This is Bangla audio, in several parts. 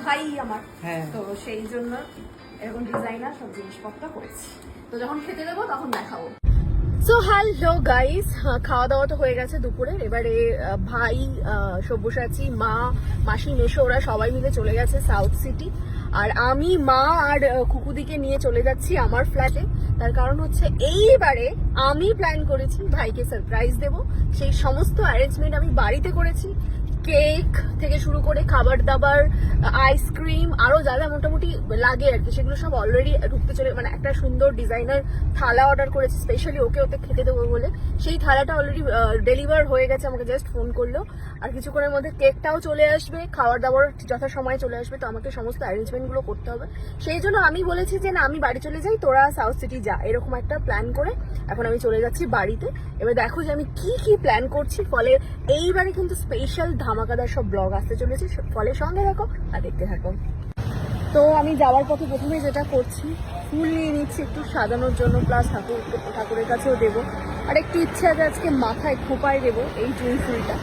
ভাই আমার, তো সেই জন্য এরকম ডিজাইনার সব জিনিসপত্র করেছি। তো যখন খেতে দেবো তখন দেখাবো। সো হ্যালো গাইস, খাওয়া দাওয়া তো হয়ে গেছে দুপুরে। এবারে ভাই, সব্যসাচী, মা, মাসি, মেশো ওরা সবাই মিলে চলে গেছে সাউথ সিটি। আর আমি, মা আর কুকুদিকে নিয়ে চলে যাচ্ছি আমার ফ্ল্যাটে। তার কারণ হচ্ছে এইবারে আমি প্ল্যান করেছি ভাইকে সারপ্রাইজ দেব। সেই সমস্ত অ্যারেঞ্জমেন্ট আমি বাড়িতে করেছি। কেক থেকে শুরু করে খাবার দাবার, আইসক্রিম, আরো যা যা মোটামুটি লাগে আর কি, সেগুলো সব অলরেডি ঢুকতে চলে। মানে একটা সুন্দর ডিজাইনার থালা অর্ডার করেছি স্পেশালি ওকে খেতে দেবো বলে। সেই থালাটা অলরেডি ডেলিভার হয়ে গেছে, আমাকে জাস্ট ফোন করলো। আর কিছুক্ষণের মধ্যে কেকটাও চলে আসবে, খাবার দাবার যথাসময়ে চলে আসবে। তো আমাকে সমস্ত অ্যারেঞ্জমেন্টগুলো করতে হবে। সেই জন্য আমি বলেছি যে না, আমি বাড়ি চলে যাই, তোরা সাউথ সিটি যা, এরকম একটা প্ল্যান করে এখন আমি চলে যাচ্ছি বাড়িতে। এবার দেখো যে আমি কি কি প্ল্যান করছি। ফলে এইবারে কিন্তু স্পেশাল ধামাকাদার সব ব্লগ আসতে চলেছে, ফলে সঙ্গে থাকো আর দেখতে থাকো। তো আমি যাওয়ার পথে প্রথমে যেটা করছি, ফুল নিয়ে নিচ্ছি একটু সাজানোর জন্য, প্লাস ঠাকুরের কাছেও দেবো। আর একটু ইচ্ছে আছে আজকে মাথায় খোপায় দেবো এই জুঁই ফুলটা।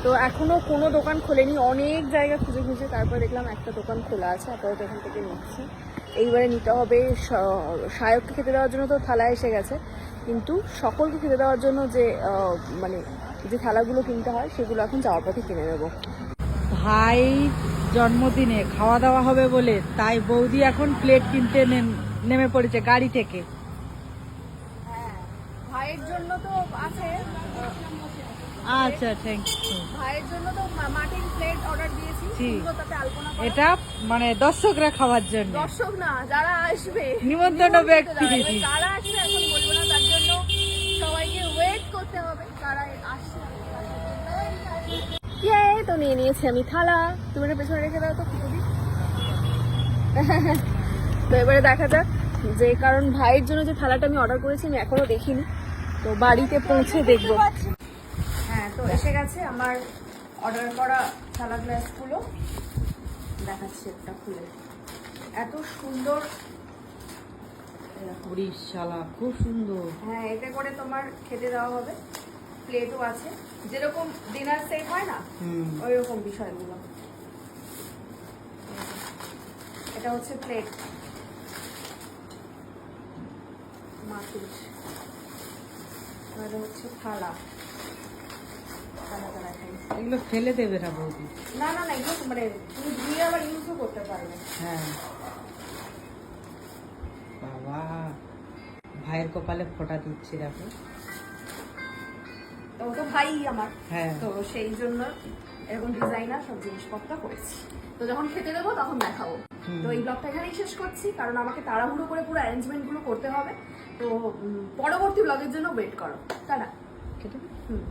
তো এখনো কোনো দোকান খোলেনি, অনেক জায়গা খুঁজে খুঁজে তারপর দেখলাম একটা দোকান খোলা আছে, আপাতত এখান থেকে নিচ্ছি। এইবারে নিতে হবে সায়ককে খেতে দেওয়ার জন্য। তো থালা এসে গেছে, কিন্তু সকলকে খেতে দেওয়ার জন্য যে মানে যে থালাগুলো কিনতে হয় সেগুলো এখন যাওয়ার পথে কিনে নেবো। ভাই জন্মদিনে খাওয়া দাওয়া হবে বলে তাই বৌদি এখন প্লেট কিনতে নেমে পড়েছে গাড়ি থেকে। হ্যাঁ, ভাইয়ের জন্য তো আছে। আচ্ছা, থ্যাংক ইউ। ভাইয়ের জন্য তো মাটির প্লেট অর্ডার দিয়েছি, তাতে আলপনা করা। এটা মানে দর্শকরা খাওয়ার জন্য, দর্শক না, যারা আসবে নিমন্ত্রণ ব্যক্তি। যারা আসবে এখন বলবো না, তার জন্য সবাইকে ওয়েট করতে হবে কারা আসছে। তো নিয়ে নিয়েছি আমি থালা, তুমি এটা পেছনে রেখে দাও তো খুবই। তো এবারে দেখা যাক, যে কারণ ভাইয়ের জন্য যে থালাটা আমি অর্ডার করেছি আমি এখনো দেখিনি, তো বাড়িতে পৌঁছে দেখবো। হ্যাঁ, তো এসে গেছে আমার অর্ডার করা থালা গ্লাসগুলো। দেখাচ্ছি একটা খুলে, এত সুন্দর। শালা খুব সুন্দর। হ্যাঁ, এতে করে তোমার খেতে দেওয়া হবে। প্লেটও আছে, যেরকম ডিনার সেট হয় না ওই রকম বিষয়গুলো। এটা হচ্ছে প্লেট মাটির, এটা হচ্ছে থালা। এগুলো ফেলে দেবে না বৌদি? না না না, এগুলো মানে তুমি ধুয়ে আবার ইউজও করতে পারবে। হ্যাঁ বাবা, ভাইয়ের কপালে ফোঁটা দিচ্ছে দেখো। তো তো ভাই আমার, হ্যাঁ, তো সেই জন্য এরকম ডিজাইনার সব জিনিসপত্র করেছি। তো যখন খেতে দেবো তখন দেখাবো। তো এই ব্লগটা এখানেই শেষ করছি, কারণ আমাকে তাড়াহুড়ো করে পুরো অ্যারেঞ্জমেন্ট গুলো করতে হবে। তো পরবর্তী ব্লগের জন্য ওয়েট করো। তারা খেতে হুম